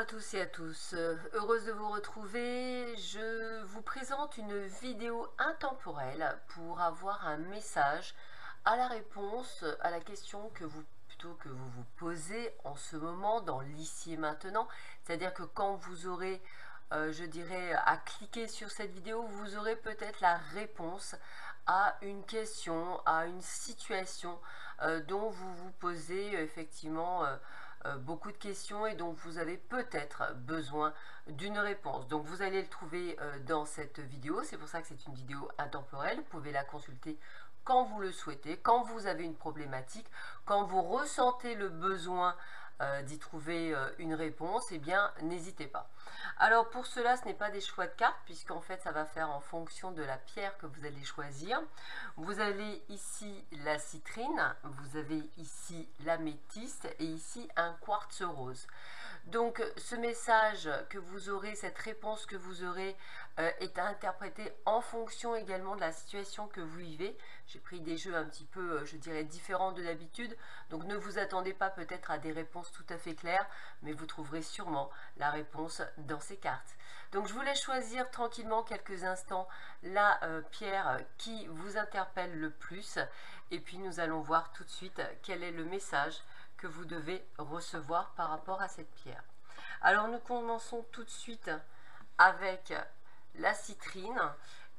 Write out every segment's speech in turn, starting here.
à tous et à tous, heureuse de vous retrouver. Je vous présente une vidéo intemporelle pour avoir un message à la réponse à la question que vous vous posez en ce moment dans l'ici et maintenant. C'est-à-dire que quand vous aurez, je dirais, à cliquer sur cette vidéo, vous aurez peut-être la réponse à une question, à une situation dont vous vous posez effectivement beaucoup de questions et dont vous avez peut-être besoin d'une réponse. Donc vous allez le trouver dans cette vidéo, c'est pour ça que c'est une vidéo intemporelle. Vous pouvez la consulter quand vous le souhaitez, quand vous avez une problématique, quand vous ressentez le besoin d'y trouver une réponse, eh bien n'hésitez pas. Alors pour cela, ce n'est pas des choix de cartes, puisqu'en fait ça va faire en fonction de la pierre que vous allez choisir. Vous avez ici la citrine, vous avez ici l'améthyste et ici un quartz rose. Donc ce message que vous aurez, cette réponse que vous aurez est à interpréter en fonction également de la situation que vous vivez. J'ai pris des jeux un petit peu, je dirais, différents de d'habitude, donc ne vous attendez pas peut-être à des réponses tout à fait claires, mais vous trouverez sûrement la réponse dans ces cartes. Donc je vous laisse choisir tranquillement quelques instants la pierre qui vous interpelle le plus, et puis nous allons voir tout de suite quel est le message que vous devez recevoir par rapport à cette pierre. Alors nous commençons tout de suite avec la citrine,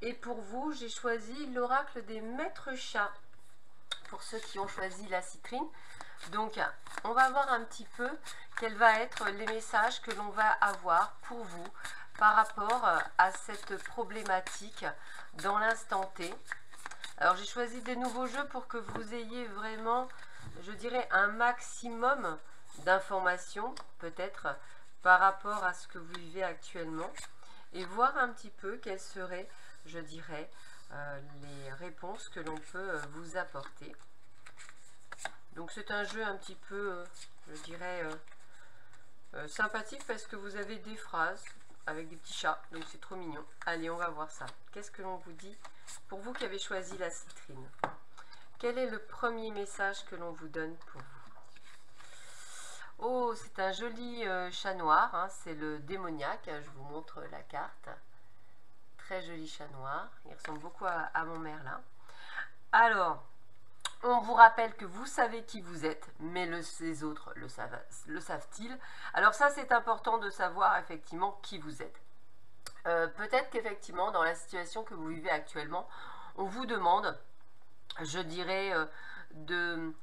et pour vous j'ai choisi l'oracle des maîtres chats pour ceux qui ont choisi la citrine. Donc on va voir un petit peu quels vont être les messages que l'on va avoir pour vous par rapport à cette problématique dans l'instant T. Alors j'ai choisi des nouveaux jeux pour que vous ayez vraiment, je dirais, un maximum d'informations peut-être par rapport à ce que vous vivez actuellement, et voir un petit peu quelles seraient, je dirais, les réponses que l'on peut vous apporter. Donc c'est un jeu un petit peu, je dirais, sympathique, parce que vous avez des phrases avec des petits chats, donc c'est trop mignon. Allez, on va voir ça. Qu'est-ce que l'on vous dit pour vous qui avez choisi la citrine? Quel est le premier message que l'on vous donne pour vous? Oh, c'est un joli chat noir, hein, c'est le démoniaque. Je vous montre la carte. Très joli chat noir, il ressemble beaucoup à mon Merlin. Alors, on vous rappelle que vous savez qui vous êtes, mais les autres le savent-ils? Alors ça, c'est important de savoir effectivement qui vous êtes. Peut-être qu'effectivement, dans la situation que vous vivez actuellement, on vous demande, je dirais, de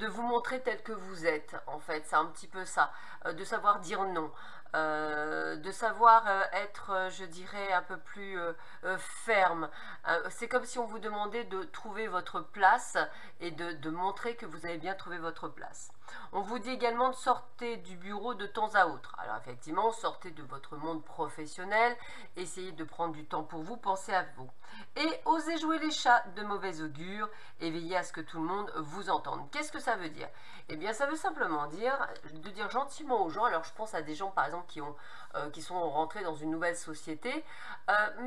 vous montrer tel que vous êtes. En fait, c'est un petit peu ça, de savoir dire non, de savoir être, je dirais, un peu plus ferme. C'est comme si on vous demandait de trouver votre place et de montrer que vous avez bien trouvé votre place. On vous dit également de sortir du bureau de temps à autre. Alors effectivement, sortez de votre monde professionnel, essayez de prendre du temps pour vous, pensez à vous. Et osez jouer les chats de mauvais augure et veillez à ce que tout le monde vous entende. Qu'est-ce que ça veut dire? Eh bien, ça veut simplement dire de dire gentiment aux gens. Alors je pense à des gens par exemple qui sont rentrés dans une nouvelle société.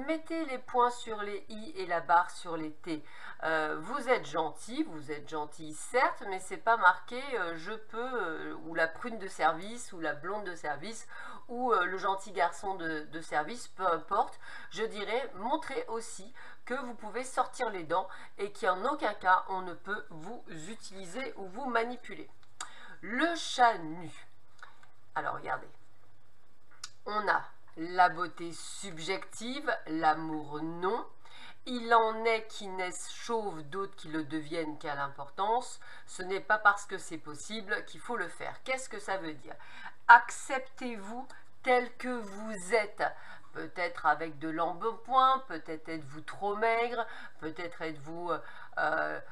Mettez les points sur les i et la barre sur les t. Vous êtes gentil certes, mais c'est pas marqué je peux, ou la prune de service, ou la blonde de service, ou le gentil garçon de service, peu importe. Je dirais, montrez aussi que vous pouvez sortir les dents et qu'en aucun cas on ne peut vous utiliser ou vous manipuler. Le chat nu. Alors regardez, on a la beauté subjective, l'amour non. Il en est qui naissent chauves, d'autres qui le deviennent qu'à l'importance. Ce n'est pas parce que c'est possible qu'il faut le faire. Qu'est-ce que ça veut dire? Acceptez-vous tel que vous êtes. Peut-être avec de l'embonpoint, peut-être êtes-vous trop maigre, peut-être êtes-vous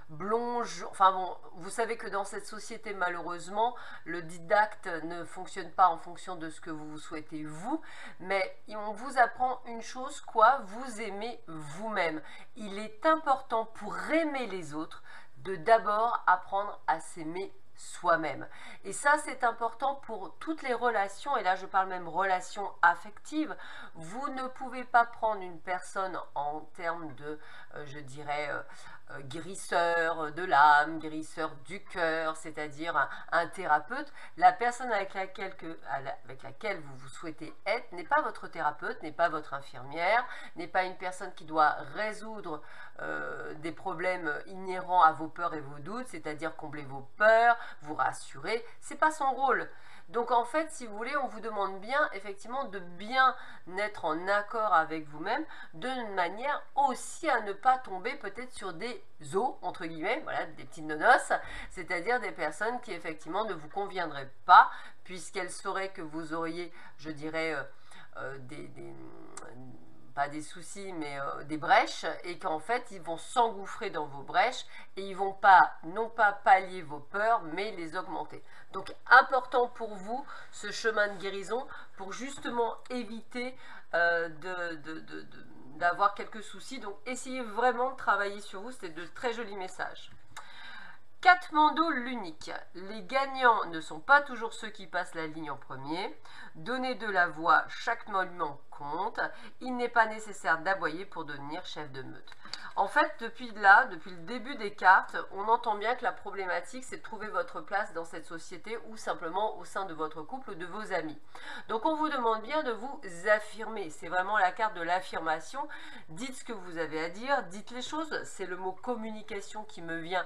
blond, enfin bon, vous savez que dans cette société, malheureusement, le didacte ne fonctionne pas en fonction de ce que vous souhaitez vous, mais on vous apprend une chose, quoi? Vous aimez vous-même. Il est important pour aimer les autres de d'abord apprendre à s'aimer soi-même. Et ça, c'est important pour toutes les relations, et là je parle même relations affectives. Vous ne pouvez pas prendre une personne en termes de, je dirais, guérisseur de l'âme, guérisseur du cœur, c'est-à-dire un thérapeute, la personne avec laquelle vous souhaitez être n'est pas votre thérapeute, n'est pas votre infirmière, n'est pas une personne qui doit résoudre des problèmes inhérents à vos peurs et vos doutes, c'est-à-dire combler vos peurs, vous rassurer, c'est pas son rôle. Donc en fait, si vous voulez, on vous demande bien, effectivement, de bien être en accord avec vous-même, de manière aussi à ne pas tomber peut-être sur des os, entre guillemets, voilà, des petites nonos, c'est-à-dire des personnes qui effectivement ne vous conviendraient pas, puisqu'elles sauraient que vous auriez, je dirais, pas des soucis, mais des brèches, et qu'en fait, ils vont s'engouffrer dans vos brèches, et ils vont pas, non pas pallier vos peurs, mais les augmenter. Donc, important pour vous, ce chemin de guérison, pour justement éviter d'avoir quelques soucis. Donc, essayez vraiment de travailler sur vous, c'est de très jolis messages. Katmandou l'unique. Les gagnants ne sont pas toujours ceux qui passent la ligne en premier. Donnez de la voix, chaque mouvement compte. Il n'est pas nécessaire d'aboyer pour devenir chef de meute. En fait, depuis le début des cartes, on entend bien que la problématique, c'est de trouver votre place dans cette société ou simplement au sein de votre couple ou de vos amis. Donc, on vous demande bien de vous affirmer. C'est vraiment la carte de l'affirmation. Dites ce que vous avez à dire, dites les choses. C'est le mot communication qui me vient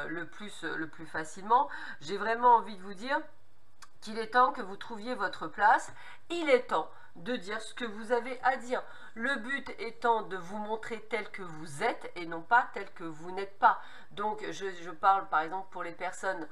le plus facilement. J'ai vraiment envie de vous dire qu'il est temps que vous trouviez votre place. Il est temps de dire ce que vous avez à dire. Le but étant de vous montrer tel que vous êtes et non pas tel que vous n'êtes pas. Donc je parle par exemple pour les personnes,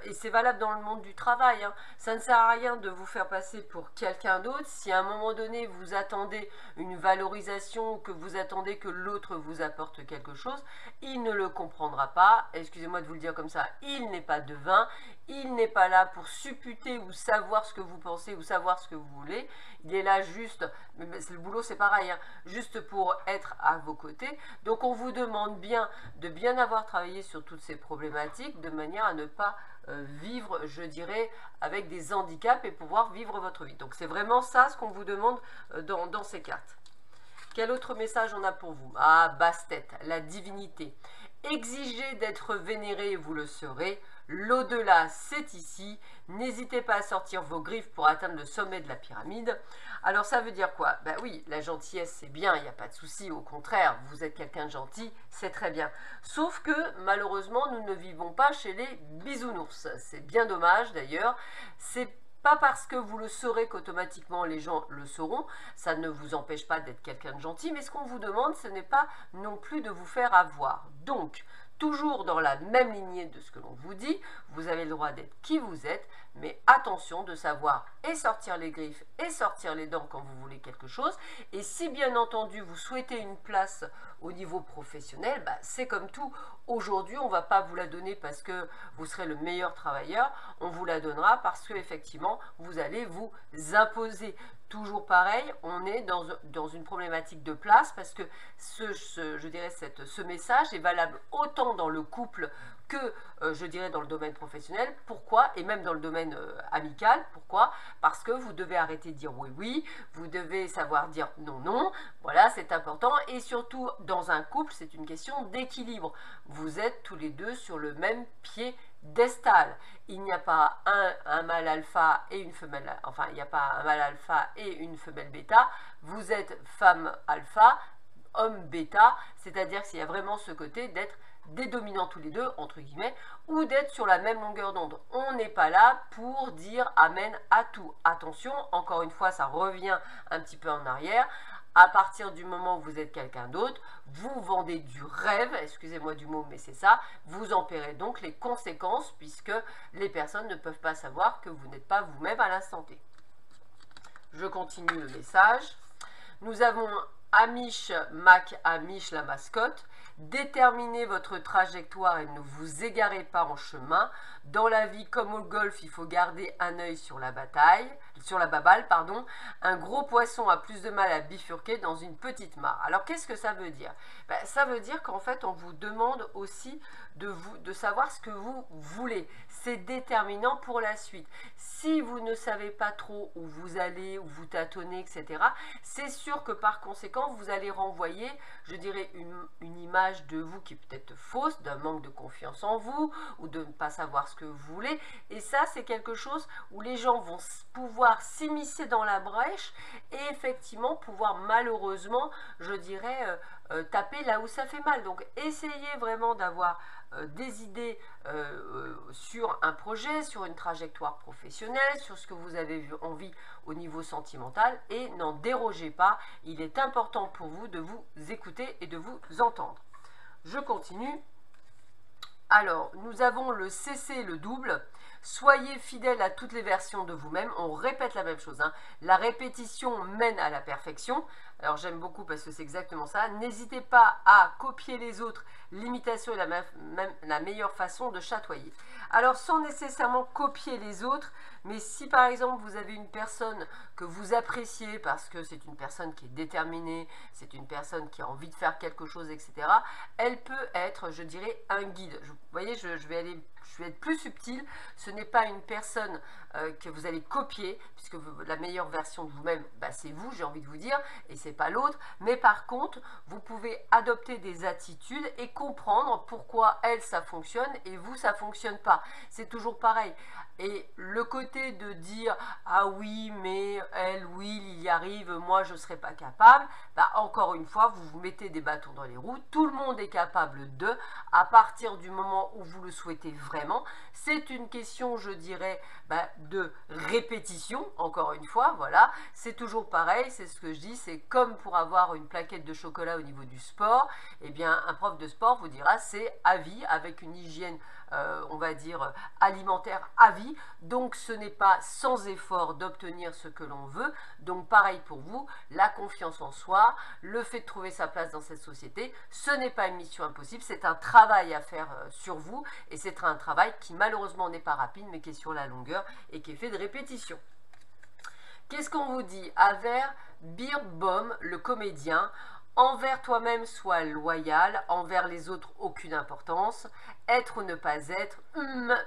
et c'est valable dans le monde du travail, hein, ça ne sert à rien de vous faire passer pour quelqu'un d'autre si à un moment donné vous attendez une valorisation ou que vous attendez que l'autre vous apporte quelque chose, il ne le comprendra pas, excusez-moi de vous le dire comme ça, il n'est pas devin, il n'est pas là pour supputer ou savoir ce que vous pensez ou savoir ce que vous voulez, il est là juste, mais le boulot c'est pareil, hein, juste pour être à vos côtés. Donc on vous demande bien de bien avoir travaillé sur toutes ces problématiques de manière à ne pas vivre, je dirais, avec des handicaps et pouvoir vivre votre vie. Donc c'est vraiment ça ce qu'on vous demande dans ces cartes. Quel autre message on a pour vous? Ah, Bastet, la divinité. Exigez d'être vénéré et vous le serez. L'au-delà, c'est ici. N'hésitez pas à sortir vos griffes pour atteindre le sommet de la pyramide. Alors, ça veut dire quoi? Ben oui, la gentillesse, c'est bien, il n'y a pas de souci. Au contraire, vous êtes quelqu'un de gentil, c'est très bien. Sauf que, malheureusement, nous ne vivons pas chez les bisounours. C'est bien dommage, d'ailleurs. C'est pas parce que vous le saurez qu'automatiquement les gens le sauront, ça ne vous empêche pas d'être quelqu'un de gentil, mais ce qu'on vous demande, ce n'est pas non plus de vous faire avoir. Donc, toujours dans la même lignée de ce que l'on vous dit, vous avez le droit d'être qui vous êtes, mais attention de savoir et sortir les griffes et sortir les dents quand vous voulez quelque chose. Et si bien entendu vous souhaitez une place au niveau professionnel, bah, c'est comme tout. Aujourd'hui, on ne va pas vous la donner parce que vous serez le meilleur travailleur, on vous la donnera parce que effectivement vous allez vous imposer. Toujours pareil, on est dans une problématique de place parce que je dirais ce message est valable autant dans le couple que, je dirais, dans le domaine professionnel. Pourquoi? Et même dans le domaine amical. Pourquoi? Parce que vous devez arrêter de dire oui, oui. Vous devez savoir dire non, non. Voilà, c'est important. Et surtout, dans un couple, c'est une question d'équilibre. Vous êtes tous les deux sur le même pied d'estal. Il n'y a pas un mâle alpha et une femelle, enfin, il n'y a pas un mâle alpha et une femelle bêta. Vous êtes femme alpha, homme bêta, c'est-à-dire qu'il y a vraiment ce côté d'être des dominants tous les deux, entre guillemets, ou d'être sur la même longueur d'onde. On n'est pas là pour dire amen à tout. Attention, encore une fois, ça revient un petit peu en arrière. À partir du moment où vous êtes quelqu'un d'autre, vous vendez du rêve, excusez-moi du mot, mais c'est ça, vous en paierez donc les conséquences, puisque les personnes ne peuvent pas savoir que vous n'êtes pas vous-même à l'instant T. Je continue le message. Nous avons Amish, Amish la mascotte. Déterminez votre trajectoire et ne vous égarez pas en chemin. Dans la vie comme au golf, il faut garder un œil sur la bataille, sur la babale, pardon, un gros poisson a plus de mal à bifurquer dans une petite mare. Alors qu'est-ce que ça veut dire? Ça veut dire qu'en fait on vous demande aussi de savoir ce que vous voulez. C'est déterminant pour la suite. Si vous ne savez pas trop où vous allez, où vous tâtonnez, etc., c'est sûr que par conséquent vous allez renvoyer, je dirais, une image de vous qui est peut-être fausse, d'un manque de confiance en vous, ou de ne pas savoir ce que vous voulez. Et ça, c'est quelque chose où les gens vont pouvoir s'immiscer dans la brèche et effectivement pouvoir malheureusement, je dirais, taper là où ça fait mal. Donc essayez vraiment d'avoir des idées sur un projet, sur une trajectoire professionnelle, sur ce que vous avez envie au niveau sentimental, et n'en dérogez pas. Il est important pour vous de vous écouter et de vous entendre. Je continue. Alors, nous avons le CC, le double. Soyez fidèle à toutes les versions de vous-même. On répète la même chose, hein. La répétition mène à la perfection. Alors, j'aime beaucoup parce que c'est exactement ça. N'hésitez pas à copier les autres. L'imitation est la meilleure façon de chatoyer. Alors, sans nécessairement copier les autres, mais si par exemple vous avez une personne que vous appréciez parce que c'est une personne qui est déterminée, c'est une personne qui a envie de faire quelque chose, etc., elle peut être, je dirais, un guide. Vous voyez, je vais être plus subtil. Ce n'est pas une personne que vous allez copier, puisque la meilleure version de vous-même, c'est vous, j'ai envie de vous dire, et c'est pas l'autre. Mais par contre, vous pouvez adopter des attitudes et comprendre pourquoi elle, ça fonctionne et vous, ça fonctionne pas. C'est toujours pareil. Et le côté de dire « Ah oui, mais elle, oui, il y arrive, moi, je ne serai pas capable », encore une fois, vous vous mettez des bâtons dans les roues. Tout le monde est capable de, à partir du moment où vous le souhaitez vraiment. C'est une question, je dirais, de répétition, encore une fois, voilà. C'est toujours pareil, c'est ce que je dis, c'est comme pour avoir une plaquette de chocolat au niveau du sport. Eh bien, un prof de sport vous dira c'est à vie, avec une hygiène on va dire alimentaire à vie. Donc ce n'est pas sans effort d'obtenir ce que l'on veut. Donc pareil pour vous, la confiance en soi, le fait de trouver sa place dans cette société, ce n'est pas une mission impossible, c'est un travail à faire sur vous, et c'est un travail qui malheureusement n'est pas rapide mais qui est sur la longueur et qui est fait de répétition. Qu'est-ce qu'on vous dit? Aver Birnbaum, le comédien. Envers toi-même, sois loyal, envers les autres, aucune importance. Être ou ne pas être,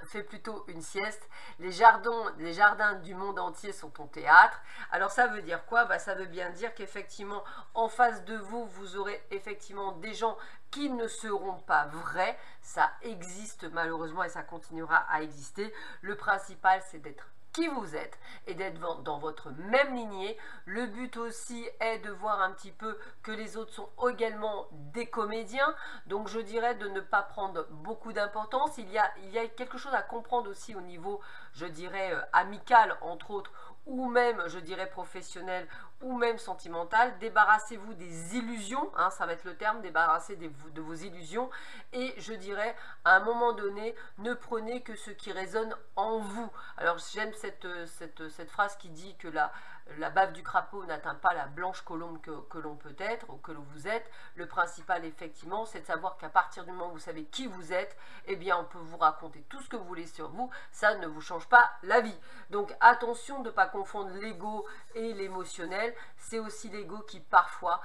fais plutôt une sieste. Les jardins du monde entier sont ton théâtre. Alors ça veut dire quoi? Ça veut bien dire qu'effectivement, en face de vous, vous aurez effectivement des gens qui ne seront pas vrais. Ça existe malheureusement et ça continuera à exister. Le principal, c'est d'être qui vous êtes et d'être dans votre même lignée. Le but aussi est de voir un petit peu que les autres sont également des comédiens. Donc je dirais de ne pas prendre beaucoup d'importance. Il y a quelque chose à comprendre aussi au niveau, je dirais, amical entre autres, ou même, je dirais, professionnel, ou même sentimental. Débarrassez-vous des illusions, hein, ça va être le terme, débarrassez de vos illusions. Et je dirais, à un moment donné, ne prenez que ce qui résonne en vous. Alors j'aime cette phrase qui dit que la bave du crapaud n'atteint pas la blanche colombe que l'on peut être, ou que vous êtes. Le principal, effectivement, c'est de savoir qu'à partir du moment où vous savez qui vous êtes, eh bien, on peut vous raconter tout ce que vous voulez sur vous. Ça ne vous change pas la vie. Donc, attention de ne pas confondre l'ego et l'émotionnel. C'est aussi l'ego qui, parfois,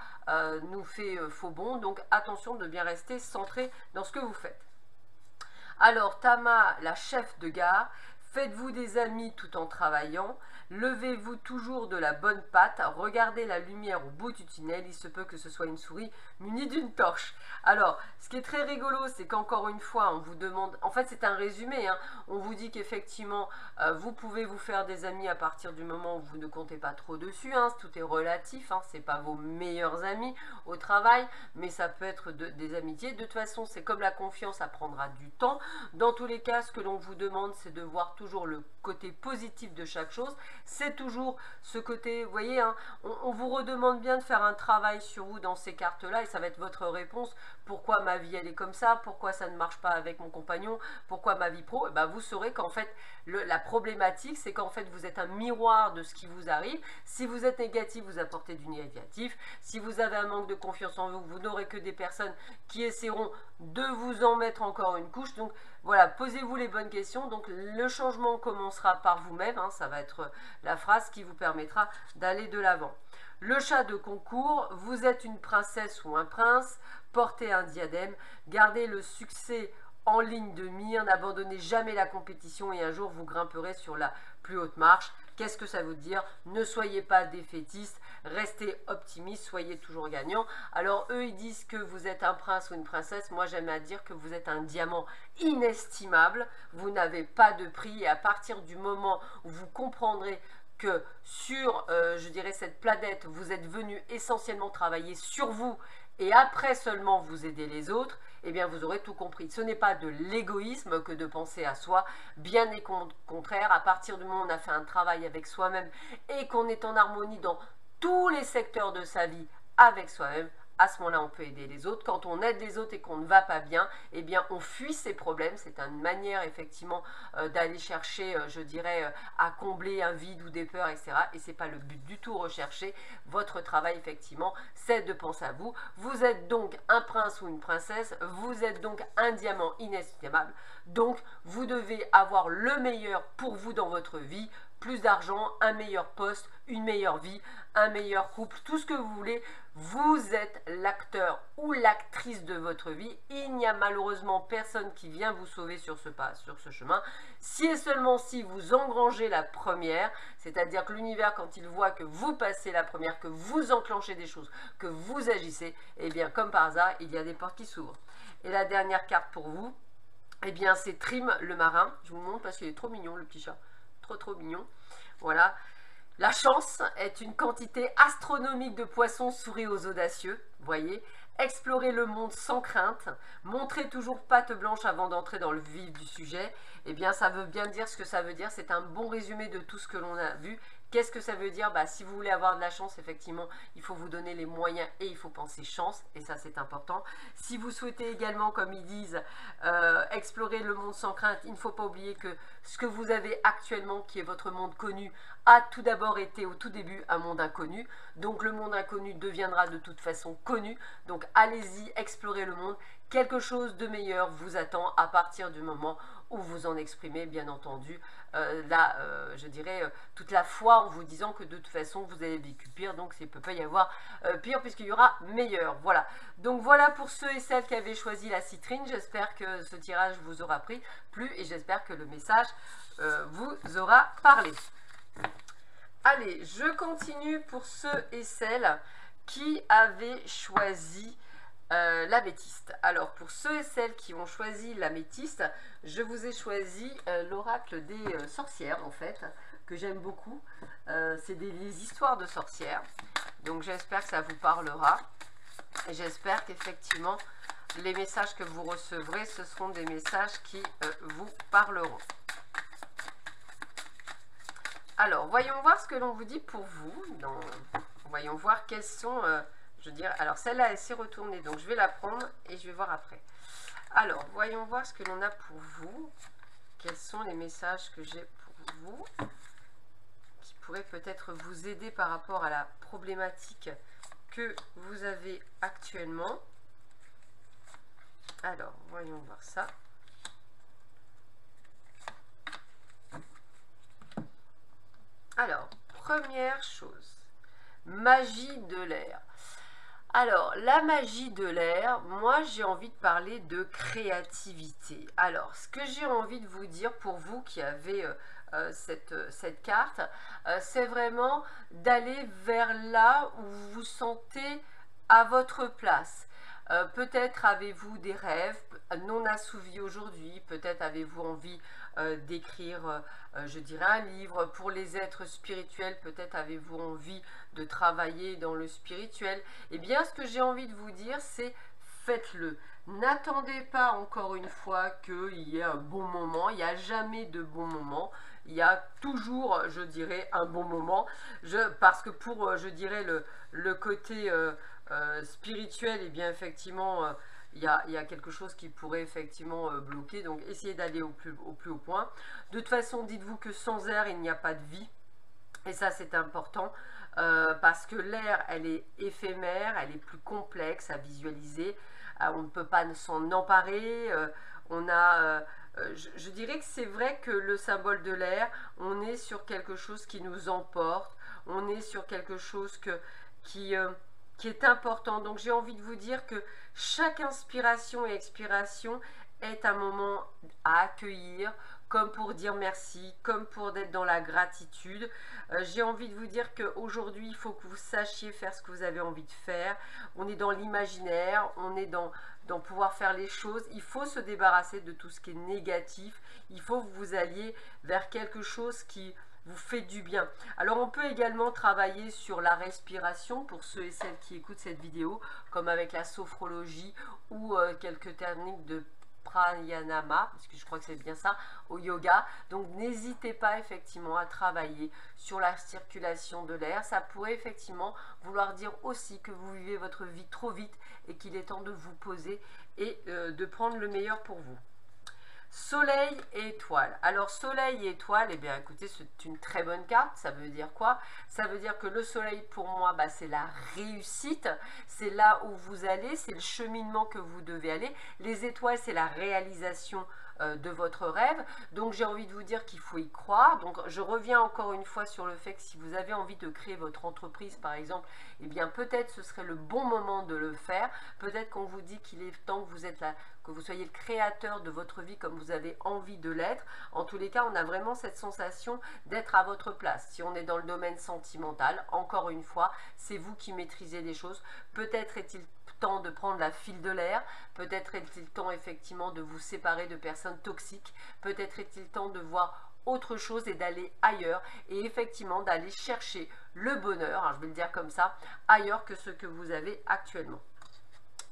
nous fait faux bond. Donc, attention de bien rester centré dans ce que vous faites. Alors, Tama, la chef de gare. Faites-vous des amis tout en travaillant. Levez-vous toujours de la bonne patte. Regardez la lumière au bout du tunnel. Il se peut que ce soit une souris munie d'une torche. Alors, ce qui est très rigolo, c'est qu'encore une fois, on vous demande... En fait, c'est un résumé. Hein. On vous dit qu'effectivement, vous pouvez vous faire des amis à partir du moment où vous ne comptez pas trop dessus. Hein. Tout est relatif. Hein. Ce n'est pas vos meilleurs amis au travail, mais ça peut être des amitiés. De toute façon, c'est comme la confiance, ça prendra du temps. Dans tous les cas, ce que l'on vous demande, c'est de voir toujours le côté positif de chaque chose. C'est toujours ce côté, vous voyez, hein, on vous redemande bien de faire un travail sur vous dans ces cartes-là, et ça va être votre réponse. Pourquoi ma vie elle est comme ça? Pourquoi ça ne marche pas avec mon compagnon? Pourquoi ma vie pro? Vous saurez qu'en fait, la problématique, c'est qu'en fait, vous êtes un miroir de ce qui vous arrive. Si vous êtes négatif, vous apportez du négatif. Si vous avez un manque de confiance en vous, vous n'aurez que des personnes qui essaieront de vous en mettre encore une couche. Donc, voilà, posez-vous les bonnes questions. Donc le changement commencera par vous-même, hein, ça va être la phrase qui vous permettra d'aller de l'avant. Le chat de concours, vous êtes une princesse ou un prince, portez un diadème, gardez le succès en ligne de mire, n'abandonnez jamais la compétition et un jour vous grimperez sur la plus haute marche. Qu'est-ce que ça veut dire? Ne soyez pas défaitiste, restez optimiste, soyez toujours gagnant. Alors eux, ils disent que vous êtes un prince ou une princesse. Moi, j'aime à dire que vous êtes un diamant inestimable. Vous n'avez pas de prix et à partir du moment où vous comprendrez que sur, je dirais, cette planète, vous êtes venu essentiellement travailler sur vous et après seulement vous aider les autres, eh bien vous aurez tout compris. Ce n'est pas de l'égoïsme que de penser à soi, bien au contraire, à partir du moment où on a fait un travail avec soi-même et qu'on est en harmonie dans tous les secteurs de sa vie avec soi-même, à ce moment-là, on peut aider les autres. Quand on aide les autres et qu'on ne va pas bien, eh bien, on fuit ses problèmes. C'est une manière, effectivement, d'aller chercher, je dirais, à combler un vide ou des peurs, etc. Et ce n'est pas le but du tout recherché. Votre travail, effectivement, c'est de penser à vous. Vous êtes donc un prince ou une princesse. Vous êtes donc un diamant inestimable. Donc, vous devez avoir le meilleur pour vous dans votre vie. Plus d'argent, un meilleur poste, une meilleure vie, un meilleur couple, tout ce que vous voulez. Vous êtes l'acteur ou l'actrice de votre vie. Il n'y a malheureusement personne qui vient vous sauver sur ce chemin. Si et seulement si vous engrangez la première, c'est-à-dire que l'univers, quand il voit que vous passez la première, que vous enclenchez des choses, que vous agissez, eh bien, comme par hasard, il y a des portes qui s'ouvrent. Et la dernière carte pour vous, eh bien, c'est Trim le marin. Je vous montre parce qu'il est trop mignon, le petit chat. Trop mignon. Voilà. La chance est une quantité astronomique de poissons souris aux audacieux. Voyez. Explorez le monde sans crainte. Montrez toujours patte blanche avant d'entrer dans le vif du sujet. Eh bien, ça veut bien dire ce que ça veut dire. C'est un bon résumé de tout ce que l'on a vu. Qu'est-ce que ça veut dire? Si vous voulez avoir de la chance, effectivement, il faut vous donner les moyens et il faut penser chance. Et ça, c'est important. Si vous souhaitez également, comme ils disent, explorer le monde sans crainte, il ne faut pas oublier que ce que vous avez actuellement, qui est votre monde connu, a tout d'abord été au tout début un monde inconnu. Donc, le monde inconnu deviendra de toute façon connu. Donc, allez-y, explorez le monde. Quelque chose de meilleur vous attend à partir du moment où vous en exprimez, bien entendu, je dirais, toute la foi en vous disant que de toute façon, vous avez vécu pire, donc il ne peut pas y avoir pire puisqu'il y aura meilleur. Voilà. Donc voilà pour ceux et celles qui avaient choisi la citrine. J'espère que ce tirage vous aura plu et j'espère que le message vous aura parlé. Allez, je continue pour ceux et celles qui avaient choisi l'améthyste. Alors, pour ceux et celles qui ont choisi l'améthyste, je vous ai choisi l'oracle des sorcières, en fait, que j'aime beaucoup. C'est les histoires de sorcières. Donc, j'espère que ça vous parlera. Et j'espère qu'effectivement, les messages que vous recevrez, ce seront des messages qui vous parleront. Alors, voyons voir ce que l'on vous dit pour vous. Voyons voir quels sont... je dirais, alors celle-là, elle s'est retournée, donc je vais la prendre et je vais voir après. Alors, voyons voir ce que l'on a pour vous. Quels sont les messages que j'ai pour vous qui pourraient peut-être vous aider par rapport à la problématique que vous avez actuellement. Alors, voyons voir ça. Alors, première chose, magie de l'air. Alors, la magie de l'air, moi j'ai envie de parler de créativité. Alors, ce que j'ai envie de vous dire pour vous qui avez cette carte, c'est vraiment d'aller vers là où vous vous sentez à votre place. Peut-être avez-vous des rêves non assouvis aujourd'hui, peut-être avez-vous envie d'écrire, je dirais, un livre. Pour les êtres spirituels, peut-être avez-vous envie de travailler dans le spirituel. Eh bien, ce que j'ai envie de vous dire, c'est faites-le. N'attendez pas encore une fois qu'il y ait un bon moment. Il n'y a jamais de bon moment. Il y a toujours, je dirais, un bon moment. Parce que pour, je dirais, le côté spirituel, eh bien, effectivement... il y a quelque chose qui pourrait effectivement bloquer, donc essayez d'aller au plus haut point. De toute façon, dites-vous que sans air, il n'y a pas de vie, et ça c'est important, parce que l'air, elle est éphémère, elle est plus complexe à visualiser, on ne peut pas s'en emparer, on a je dirais que c'est vrai que le symbole de l'air, on est sur quelque chose qui nous emporte, on est sur quelque chose qui, qui est important. Donc j'ai envie de vous dire que chaque inspiration et expiration est un moment à accueillir, comme pour dire merci, comme pour être dans la gratitude. J'ai envie de vous dire qu'aujourd'hui, il faut que vous sachiez faire ce que vous avez envie de faire. On est dans l'imaginaire, on est dans pouvoir faire les choses. Il faut se débarrasser de tout ce qui est négatif. Il faut que vous alliez vers quelque chose qui vous fait du bien. Alors on peut également travailler sur la respiration pour ceux et celles qui écoutent cette vidéo, comme avec la sophrologie ou quelques techniques de pranayama, parce que je crois que c'est bien ça, au yoga. Donc n'hésitez pas effectivement à travailler sur la circulation de l'air. Ça pourrait effectivement vouloir dire aussi que vous vivez votre vie trop vite et qu'il est temps de vous poser et de prendre le meilleur pour vous. Soleil et étoile. Alors soleil et étoile, eh bien écoutez, c'est une très bonne carte. Ça veut dire quoi? Ça veut dire que le soleil pour moi, bah, c'est la réussite, c'est là où vous allez, c'est le cheminement que vous devez aller. Les étoiles, c'est la réalisation de votre rêve. Donc j'ai envie de vous dire qu'il faut y croire. Donc je reviens encore une fois sur le fait que si vous avez envie de créer votre entreprise par exemple, eh bien peut-être ce serait le bon moment de le faire. Peut-être qu'on vous dit qu'il est temps que vous êtes là, que vous soyez le créateur de votre vie comme vous avez envie de l'être. En tous les cas, on a vraiment cette sensation d'être à votre place. Si on est dans le domaine sentimental, encore une fois, c'est vous qui maîtrisez les choses. Peut-être est-il temps de prendre la file de l'air, peut-être est-il temps effectivement de vous séparer de personnes toxiques, peut-être est-il temps de voir autre chose et d'aller ailleurs et effectivement d'aller chercher le bonheur, hein, je vais le dire comme ça, ailleurs que ce que vous avez actuellement.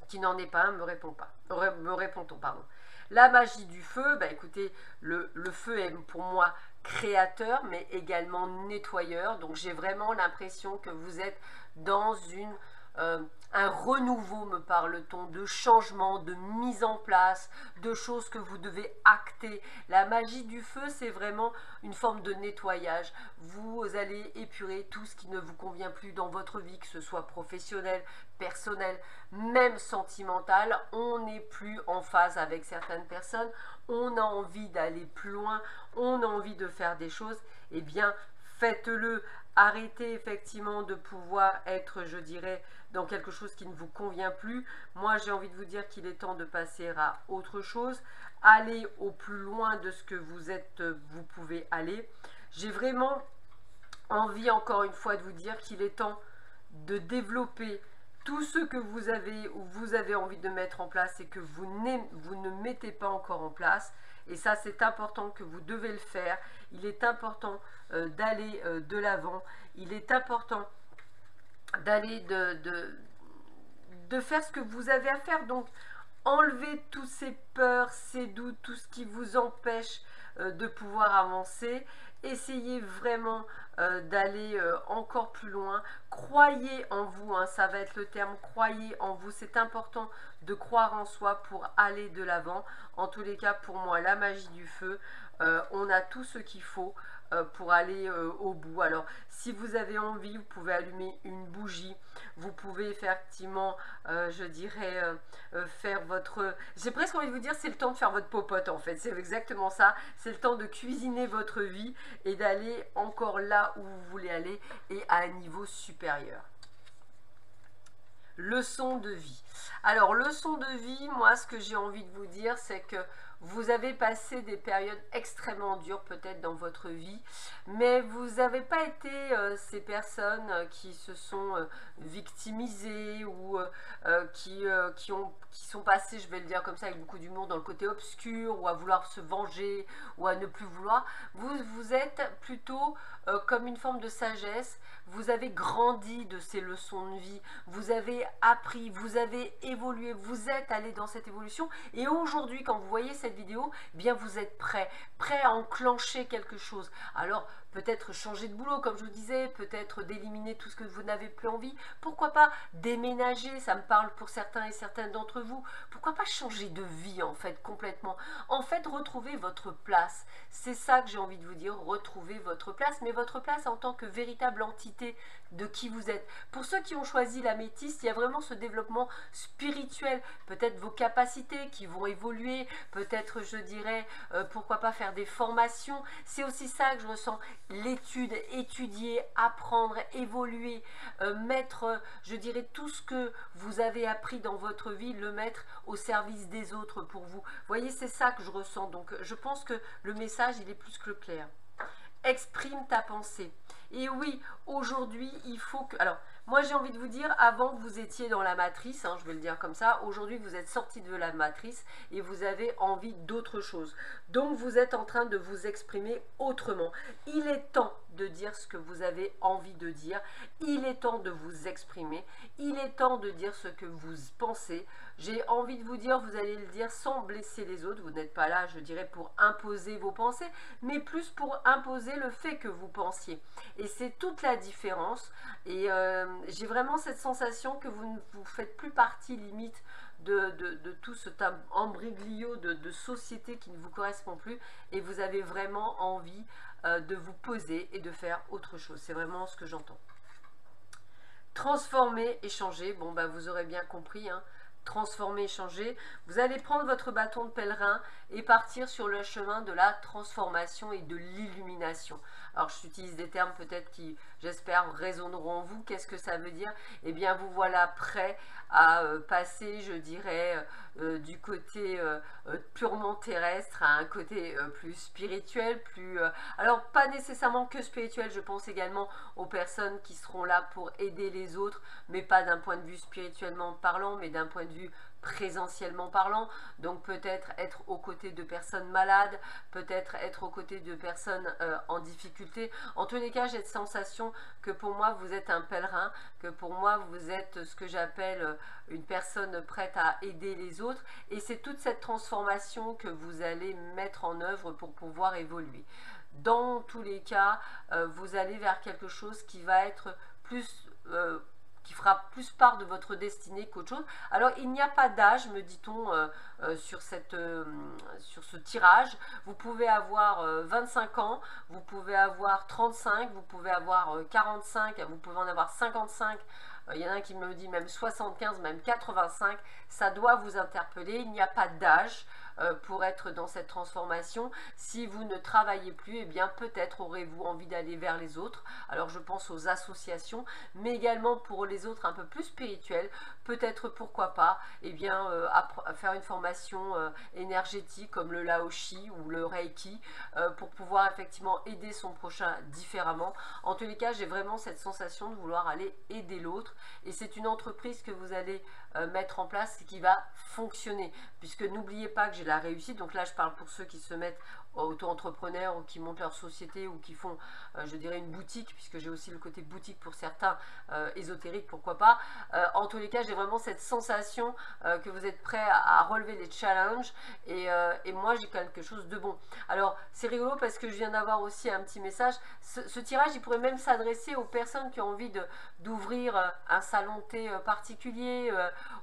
Qui n'en est pas un, me répond-on, pardon. La magie du feu, bah écoutez, le feu est pour moi créateur, mais également nettoyeur. Donc j'ai vraiment l'impression que vous êtes dans un renouveau, me parle-t-on, de changement, de mise en place, de choses que vous devez acter. La magie du feu, c'est vraiment une forme de nettoyage. Vous allez épurer tout ce qui ne vous convient plus dans votre vie, que ce soit professionnel, personnel, même sentimental. On n'est plus en phase avec certaines personnes, on a envie d'aller plus loin, on a envie de faire des choses, eh bien faites-le. Arrêtez effectivement de pouvoir être, je dirais, dans quelque chose qui ne vous convient plus. Moi, j'ai envie de vous dire qu'il est temps de passer à autre chose. Allez au plus loin de ce que vous êtes, vous pouvez aller. J'ai vraiment envie, encore une fois, de vous dire qu'il est temps de développer tout ce que vous avez ou vous avez envie de mettre en place et que vous ne mettez pas encore en place. Et ça, c'est important que vous devez le faire. Il est important d'aller de l'avant. Il est important d'aller de faire ce que vous avez à faire. Donc, enlevez toutes ces peurs, ces doutes, tout ce qui vous empêche de pouvoir avancer. Essayez vraiment d'aller encore plus loin. Croyez en vous, hein, ça va être le terme, croyez en vous. C'est important de croire en soi pour aller de l'avant. En tous les cas, pour moi, la magie du feu, on a tout ce qu'il faut pour aller au bout. Alors, si vous avez envie, vous pouvez allumer une bougie. Vous pouvez effectivement, je dirais, faire votre... J'ai presque envie de vous dire, c'est le temps de faire votre popote en fait. C'est exactement ça. C'est le temps de cuisiner votre vie et d'aller encore là où vous voulez aller et à un niveau supérieur. Leçon de vie. Alors, leçon de vie, moi, ce que j'ai envie de vous dire, c'est que vous avez passé des périodes extrêmement dures peut-être dans votre vie, mais vous n'avez pas été ces personnes qui se sont victimisées ou qui sont passées, je vais le dire comme ça avec beaucoup d'humour, dans le côté obscur ou à vouloir se venger ou à ne plus vouloir. Vous êtes plutôt comme une forme de sagesse. Vous avez grandi de ces leçons de vie, vous avez appris, vous avez évolué, vous êtes allé dans cette évolution et aujourd'hui quand vous voyez cette vidéo, eh bien vous êtes prêt à enclencher quelque chose. Alors peut-être changer de boulot, comme je vous disais, peut-être d'éliminer tout ce que vous n'avez plus envie. Pourquoi pas déménager, ça me parle pour certains et certaines d'entre vous. Pourquoi pas changer de vie, en fait, complètement. En fait, retrouver votre place. C'est ça que j'ai envie de vous dire, retrouver votre place, mais votre place en tant que véritable entité de qui vous êtes. Pour ceux qui ont choisi l'améthyste, il y a vraiment ce développement spirituel, peut-être vos capacités qui vont évoluer, peut-être je dirais, pourquoi pas faire des formations. C'est aussi ça que je ressens, l'étude, étudier, apprendre, évoluer, mettre, je dirais, tout ce que vous avez appris dans votre vie, le mettre au service des autres pour vous. Vous voyez, c'est ça que je ressens. Donc, je pense que le message, il est plus que clair. Exprime ta pensée. Et oui, aujourd'hui, il faut que... Alors, moi, j'ai envie de vous dire, avant que vous étiez dans la matrice, hein, je vais le dire comme ça, aujourd'hui, vous êtes sorti de la matrice et vous avez envie d'autre chose. Donc, vous êtes en train de vous exprimer autrement. Il est temps de dire ce que vous avez envie de dire. Il est temps de vous exprimer. Il est temps de dire ce que vous pensez. J'ai envie de vous dire, vous allez le dire sans blesser les autres. Vous n'êtes pas là, je dirais, pour imposer vos pensées, mais plus pour imposer le fait que vous pensiez. Et c'est toute la différence. Et j'ai vraiment cette sensation que vous ne vous faites plus partie, limite, de tout cet embriglio de société qui ne vous correspond plus. Et vous avez vraiment envie de vous poser et de faire autre chose. C'est vraiment ce que j'entends. Transformer et changer. Bon, bah, vous aurez bien compris, hein. Transformer et changer. Vous allez prendre votre bâton de pèlerin et partir sur le chemin de la transformation et de l'illumination. Alors, j'utilise des termes peut-être qui, j'espère, résonneront en vous. Qu'est-ce que ça veut dire? Eh bien, vous voilà prêt à passer, je dirais, du côté purement terrestre à un côté plus spirituel, plus... alors, pas nécessairement que spirituel, je pense également aux personnes qui seront là pour aider les autres, mais pas d'un point de vue spirituellement parlant, mais d'un point de vue présentiellement parlant. Donc peut-être être aux côtés de personnes malades, peut-être être aux côtés de personnes en difficulté. En tous les cas, j'ai cette sensation que pour moi vous êtes un pèlerin, que pour moi vous êtes ce que j'appelle une personne prête à aider les autres, et c'est toute cette transformation que vous allez mettre en œuvre pour pouvoir évoluer. Dans tous les cas, vous allez vers quelque chose qui va être plus... qui fera plus part de votre destinée qu'autre chose. Alors, il n'y a pas d'âge, me dit-on, sur ce tirage. Vous pouvez avoir 25 ans, vous pouvez avoir 35, vous pouvez avoir 45, vous pouvez en avoir 55. Il y en a un qui me dit même 75, même 85. Ça doit vous interpeller. Il n'y a pas d'âge pour être dans cette transformation. Si vous ne travaillez plus, eh bien peut-être aurez-vous envie d'aller vers les autres. Alors je pense aux associations, mais également pour les autres un peu plus spirituels, peut-être pourquoi pas, eh bien faire une formation énergétique comme le Laoshi ou le Reiki pour pouvoir effectivement aider son prochain différemment. En tous les cas, j'ai vraiment cette sensation de vouloir aller aider l'autre, et c'est une entreprise que vous allez mettre en place et qui va fonctionner, puisque n'oubliez pas que j'ai la réussite. Donc là je parle pour ceux qui se mettent auto-entrepreneurs ou qui montent leur société ou qui font je dirais une boutique, puisque j'ai aussi le côté boutique pour certains, ésotérique, pourquoi pas. En tous les cas, j'ai vraiment cette sensation que vous êtes prêts à relever les challenges, et moi j'ai quelque chose de bon. Alors c'est rigolo parce que je viens d'avoir aussi un petit message. Ce tirage, il pourrait même s'adresser aux personnes qui ont envie d'ouvrir un salon de thé particulier,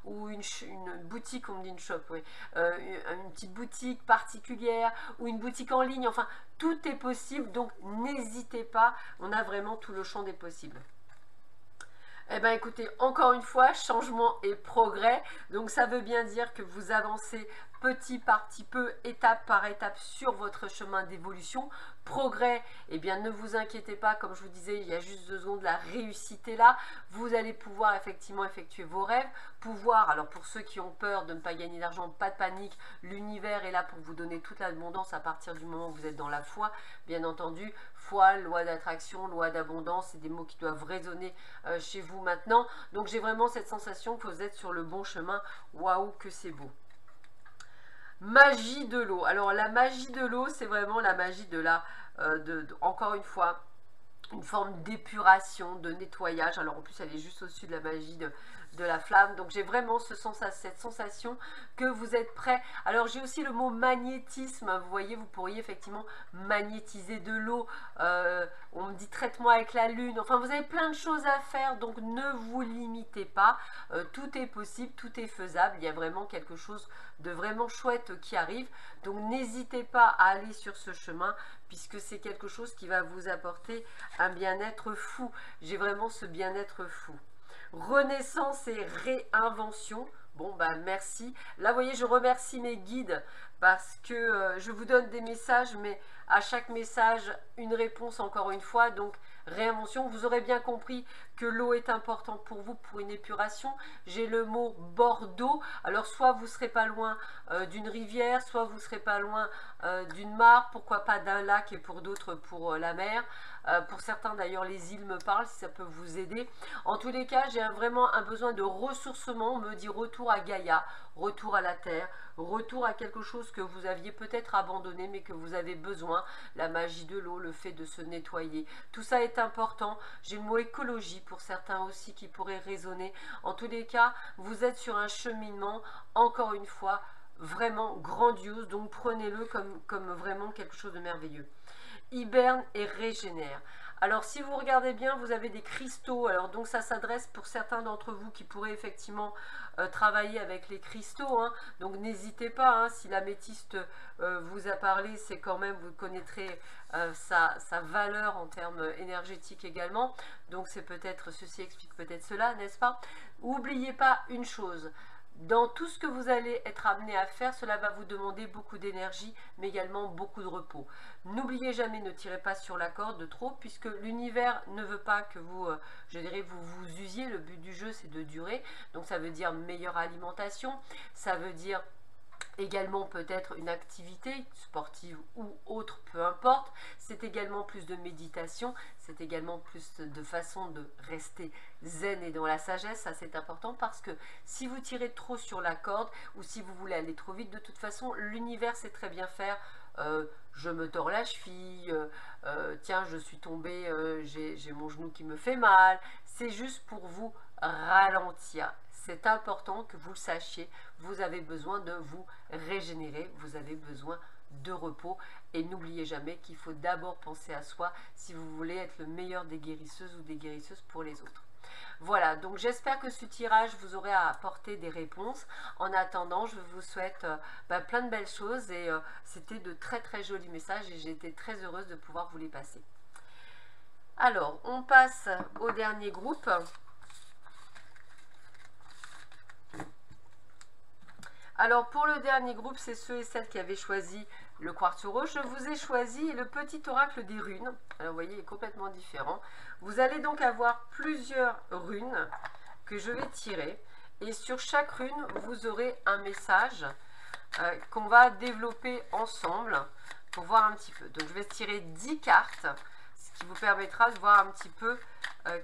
ou une boutique, on me dit une shop, oui, une petite boutique particulière, ou une boutique en ligne. Enfin, tout est possible, donc n'hésitez pas, on a vraiment tout le champ des possibles. Eh bien écoutez, encore une fois, changement et progrès, donc ça veut bien dire que vous avancez petit par petit peu, étape par étape sur votre chemin d'évolution. Progrès, eh bien ne vous inquiétez pas, comme je vous disais il y a juste 2 secondes, la réussite est là. Vous allez pouvoir effectivement effectuer vos rêves, pouvoir, alors pour ceux qui ont peur de ne pas gagner d'argent, pas de panique, l'univers est là pour vous donner toute l'abondance à partir du moment où vous êtes dans la foi, bien entendu. Foi, loi d'attraction, loi d'abondance, c'est des mots qui doivent résonner chez vous maintenant. Donc j'ai vraiment cette sensation que vous êtes sur le bon chemin. Waouh, que c'est beau. Magie de l'eau. Alors la magie de l'eau, c'est vraiment la magie de la, encore une fois, une forme d'épuration, de nettoyage. Alors en plus elle est juste au-dessus de la magie de la flamme. Donc j'ai vraiment cette sensation que vous êtes prêt. Alors j'ai aussi le mot magnétisme. Vous voyez, vous pourriez effectivement magnétiser de l'eau. On me dit traitement avec la lune. Enfin, vous avez plein de choses à faire. Donc ne vous limitez pas. Tout est possible, tout est faisable. Il y a vraiment quelque chose de vraiment chouette qui arrive. Donc n'hésitez pas à aller sur ce chemin puisque c'est quelque chose qui va vous apporter un bien-être fou. J'ai vraiment ce bien-être fou. Renaissance et réinvention. Bon, bah merci. Là, vous voyez, je remercie mes guides parce que je vous donne des messages, mais à chaque message, une réponse encore une fois. Donc, réinvention, vous aurez bien compris que l'eau est importante pour vous pour une épuration. J'ai le mot Bordeaux. Alors, soit vous ne serez pas loin d'une rivière, soit vous ne serez pas loin d'une mare, pourquoi pas d'un lac et pour d'autres pour la mer. Pour certains d'ailleurs les îles me parlent si ça peut vous aider. En tous les cas j'ai vraiment un besoin de ressourcement. On me dit retour à Gaïa, retour à la terre, retour à quelque chose que vous aviez peut-être abandonné mais que vous avez besoin. La magie de l'eau, le fait de se nettoyer, tout ça est important. J'ai le mot écologie pour certains aussi qui pourrait résonner. En tous les cas vous êtes sur un cheminement encore une fois vraiment grandiose, donc prenez-le comme vraiment quelque chose de merveilleux. Hiberne et régénère. Alors si vous regardez bien, vous avez des cristaux. Alors donc ça s'adresse pour certains d'entre vous qui pourraient effectivement travailler avec les cristaux. Hein. Donc n'hésitez pas, hein, si l'améthyste vous a parlé, c'est quand même, vous connaîtrez sa valeur en termes énergétiques également. Donc c'est peut-être, ceci explique peut-être cela, n'est-ce pas? N'oubliez pas une chose. Dans tout ce que vous allez être amené à faire, cela va vous demander beaucoup d'énergie, mais également beaucoup de repos. N'oubliez jamais, ne tirez pas sur la corde de trop, puisque l'univers ne veut pas que vous, je dirais, vous usiez. Le but du jeu, c'est de durer. Donc ça veut dire meilleure alimentation, ça veut dire également peut-être une activité sportive ou autre, peu importe. C'est également plus de méditation, c'est également plus de façon de rester zen et dans la sagesse. Ça c'est important parce que si vous tirez trop sur la corde ou si vous voulez aller trop vite, de toute façon l'univers sait très bien faire. Je me tords la cheville, tiens je suis tombée, j'ai mon genou qui me fait mal. C'est juste pour vous ralentir. C'est important que vous le sachiez, vous avez besoin de vous régénérer, vous avez besoin de repos. Et n'oubliez jamais qu'il faut d'abord penser à soi si vous voulez être le meilleur des guérisseuses ou des guérisseuses pour les autres. Voilà, donc j'espère que ce tirage vous aura apporté des réponses. En attendant, je vous souhaite plein de belles choses et c'était de très très jolis messages et j'ai été très heureuse de pouvoir vous les passer. Alors, on passe au dernier groupe. Alors pour le dernier groupe, c'est ceux et celles qui avaient choisi le quartz rose. Je vous ai choisi le petit oracle des runes. Alors vous voyez, il est complètement différent. Vous allez donc avoir plusieurs runes que je vais tirer. Et sur chaque rune, vous aurez un message qu'on va développer ensemble pour voir un petit peu. Donc je vais tirer 10 cartes, ce qui vous permettra de voir un petit peu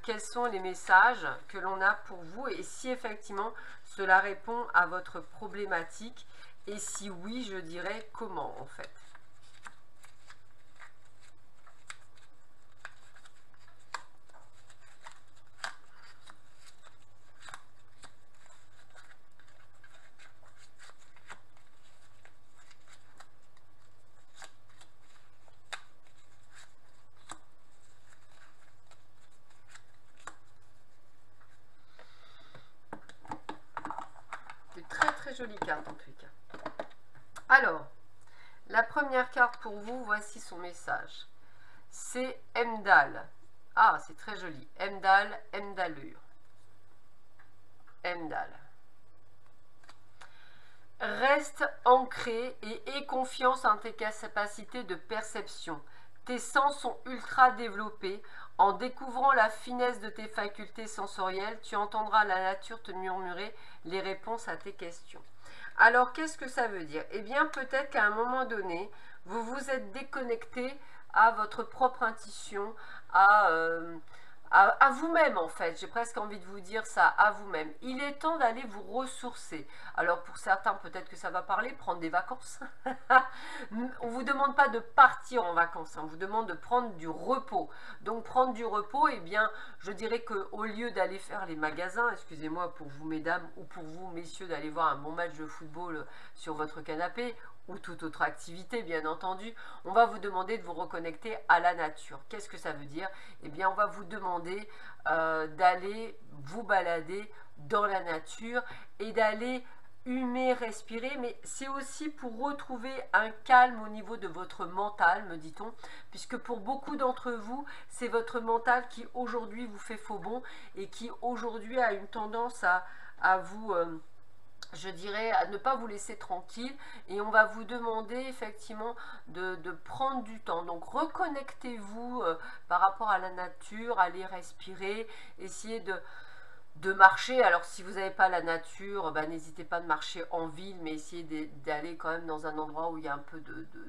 quels sont les messages que l'on a pour vous et si effectivement cela répond à votre problématique et si oui, je dirais comment en fait. Jolie carte en tout cas. Alors, la première carte pour vous, voici son message. C'est Emdal. Ah, c'est très joli. Emdal, Emdalur. Emdal. Reste ancré et aie confiance en tes capacités de perception. Tes sens sont ultra développés. En découvrant la finesse de tes facultés sensorielles, tu entendras la nature te murmurer les réponses à tes questions. Alors, qu'est-ce que ça veut dire? Eh bien, peut-être qu'à un moment donné, vous vous êtes déconnecté à votre propre intuition, à à vous-même en fait, j'ai presque envie de vous dire ça, à vous-même. Il est temps d'aller vous ressourcer. Alors pour certains, peut-être que ça va parler, prendre des vacances. On ne vous demande pas de partir en vacances, on vous demande de prendre du repos. Donc prendre du repos, eh bien, je dirais qu'au lieu d'aller faire les magasins, excusez-moi pour vous mesdames, ou pour vous messieurs, d'aller voir un bon match de football sur votre canapé, ou toute autre activité bien entendu, on va vous demander de vous reconnecter à la nature. Qu'est-ce que ça veut dire? Eh bien on va vous demander d'aller vous balader dans la nature et d'aller humer, respirer, mais c'est aussi pour retrouver un calme au niveau de votre mental, me dit-on, puisque pour beaucoup d'entre vous, c'est votre mental qui aujourd'hui vous fait faux bond et qui aujourd'hui a une tendance à vous... je dirais à ne pas vous laisser tranquille, et on va vous demander effectivement de prendre du temps. Donc reconnectez-vous par rapport à la nature, allez respirer, essayez de marcher. Alors si vous n'avez pas la nature, bah, n'hésitez pas de marcher en ville, mais essayez d'aller quand même dans un endroit où il y a un peu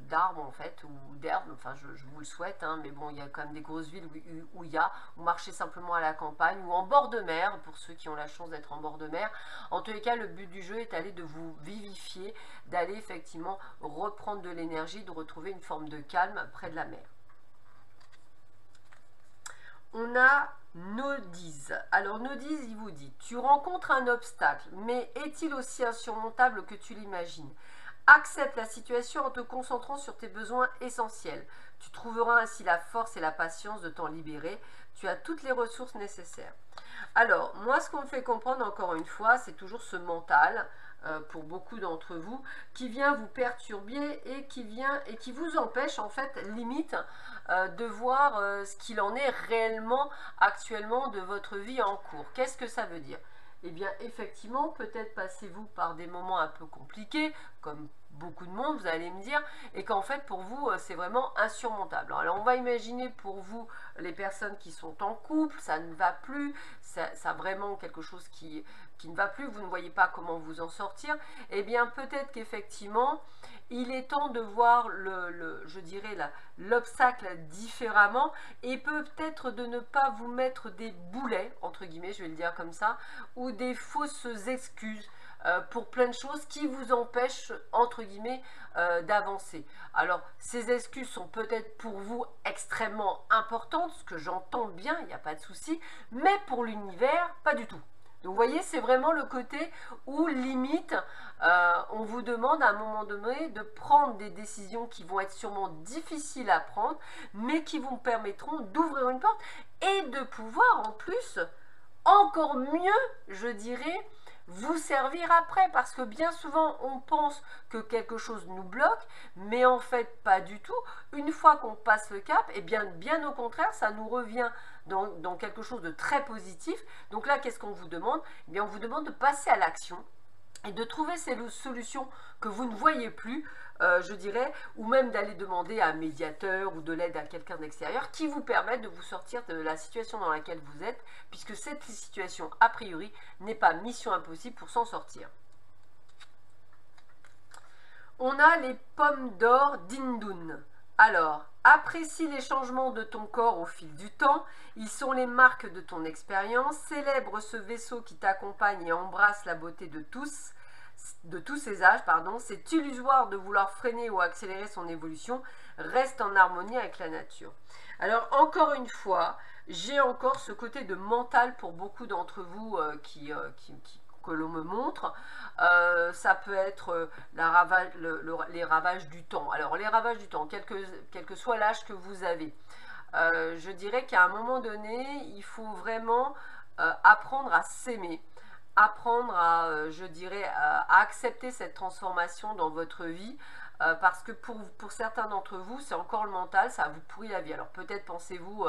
d'arbres en fait, ou d'herbe, enfin je vous le souhaite, hein, mais bon, il y a quand même des grosses villes où il y a, ou marcher simplement à la campagne, ou en bord de mer, pour ceux qui ont la chance d'être en bord de mer. En tous les cas, le but du jeu est d'aller de vous vivifier, d'aller effectivement reprendre de l'énergie, de retrouver une forme de calme près de la mer. On a Nodis. Alors Nodis, il vous dit, tu rencontres un obstacle, mais est-il aussi insurmontable que tu l'imagines? Accepte la situation en te concentrant sur tes besoins essentiels. Tu trouveras ainsi la force et la patience de t'en libérer. Tu as toutes les ressources nécessaires. Alors, moi, ce qu'on me fait comprendre, encore une fois, c'est toujours ce mental, pour beaucoup d'entre vous, qui vient vous perturber et qui vous empêche, en fait, limite, de voir ce qu'il en est réellement, actuellement, de votre vie en cours. Qu'est-ce que ça veut dire? Eh bien, effectivement, peut-être passez-vous par des moments un peu compliqués, comme beaucoup de monde, vous allez me dire, et qu'en fait, pour vous, c'est vraiment insurmontable. Alors, on va imaginer pour vous, les personnes qui sont en couple, ça ne va plus, ça vraiment quelque chose qui ne va plus, vous ne voyez pas comment vous en sortir. Eh bien, peut-être qu'effectivement, il est temps de voir je dirais l'obstacle différemment, et peut-être de ne pas vous mettre des boulets, entre guillemets, je vais le dire comme ça, ou des fausses excuses pour plein de choses qui vous empêchent, entre guillemets, d'avancer. Alors, ces excuses sont peut-être pour vous extrêmement importantes, ce que j'entends bien, il n'y a pas de souci, mais pour l'univers, pas du tout. Donc vous voyez, c'est vraiment le côté où limite, on vous demande à un moment donné de prendre des décisions qui vont être sûrement difficiles à prendre, mais qui vous permettront d'ouvrir une porte et de pouvoir en plus, encore mieux, je dirais, vous servir après, parce que bien souvent on pense que quelque chose nous bloque, mais en fait pas du tout. Une fois qu'on passe le cap, et bien au contraire, ça nous revient dans quelque chose de très positif. Donc là, qu'est-ce qu'on vous demande? Eh bien, on vous demande de passer à l'action et de trouver ces solutions que vous ne voyez plus, je dirais, ou même d'aller demander à un médiateur ou de l'aide à quelqu'un d'extérieur qui vous permette de vous sortir de la situation dans laquelle vous êtes, puisque cette situation, a priori, n'est pas mission impossible pour s'en sortir. On a les pommes d'or d'Indoun. Alors, apprécie les changements de ton corps au fil du temps. Ils sont les marques de ton expérience. Célèbre ce vaisseau qui t'accompagne et embrasse la beauté de tous ces âges. C'est illusoire de vouloir freiner ou accélérer son évolution. Reste en harmonie avec la nature. Alors, encore une fois, j'ai encore ce côté de mental pour beaucoup d'entre vous que l'on me montre. Ça peut être les ravages du temps. Alors les ravages du temps, quel que soit l'âge que vous avez, je dirais qu'à un moment donné, il faut vraiment apprendre à s'aimer, apprendre à, je dirais, à accepter cette transformation dans votre vie, parce que pour certains d'entre vous, c'est encore le mental, ça vous pourrit la vie. Alors peut-être pensez-vous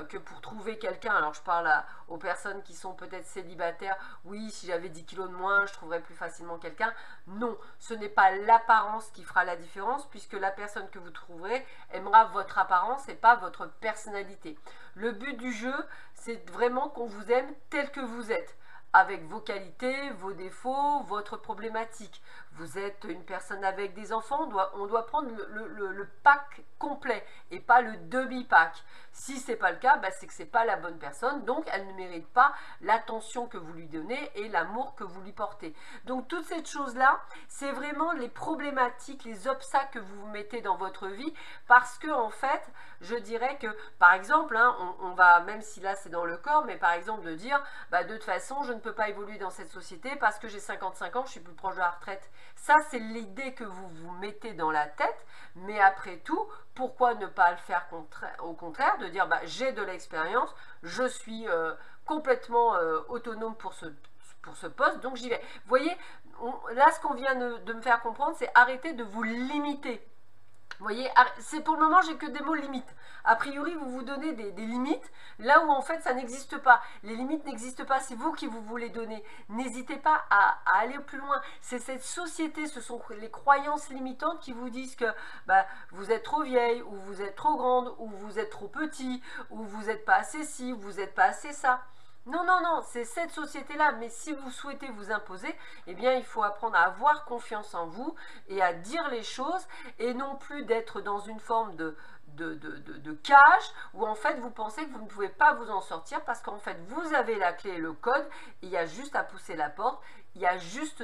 que pour trouver quelqu'un, alors je parle aux personnes qui sont peut-être célibataires, oui, si j'avais 10 kilos de moins, je trouverais plus facilement quelqu'un. Non, ce n'est pas l'apparence qui fera la différence, puisque la personne que vous trouverez aimera votre apparence et pas votre personnalité. Le but du jeu, c'est vraiment qu'on vous aime tel que vous êtes, avec vos qualités, vos défauts, votre problématique, vous êtes une personne avec des enfants, on doit prendre le pack complet et pas le demi-pack. Si ce n'est pas le cas, c'est que ce n'est pas la bonne personne, donc elle ne mérite pas l'attention que vous lui donnez et l'amour que vous lui portez. Donc toutes ces choses-là, c'est vraiment les problématiques, les obstacles que vous vous mettez dans votre vie, parce que en fait, je dirais que, par exemple, hein, on va, même si là c'est dans le corps, mais par exemple de dire, de toute façon, je ne peux pas évoluer dans cette société parce que j'ai 55 ans, je suis plus proche de la retraite. Ça, c'est l'idée que vous vous mettez dans la tête, mais après tout, pourquoi ne pas le faire au contraire, de dire, j'ai de l'expérience, je suis complètement autonome pour ce poste, donc j'y vais. Vous voyez, là, ce qu'on vient de me faire comprendre, c'est arrêter de vous limiter. Vous voyez, c'est pour le moment, j'ai que des mots limites. A priori, vous vous donnez des limites, là où en fait, ça n'existe pas. Les limites n'existent pas, c'est vous qui vous voulez donner. N'hésitez pas à aller plus loin. C'est cette société, ce sont les croyances limitantes qui vous disent que vous êtes trop vieille, ou vous êtes trop grande, ou vous êtes trop petit, ou vous n'êtes pas assez ci, ou vous n'êtes pas assez ça. Non, non, non, c'est cette société-là, mais si vous souhaitez vous imposer, eh bien, il faut apprendre à avoir confiance en vous et à dire les choses et non plus d'être dans une forme de cage où en fait vous pensez que vous ne pouvez pas vous en sortir parce qu'en fait vous avez la clé et le code, il y a juste à pousser la porte, il y a juste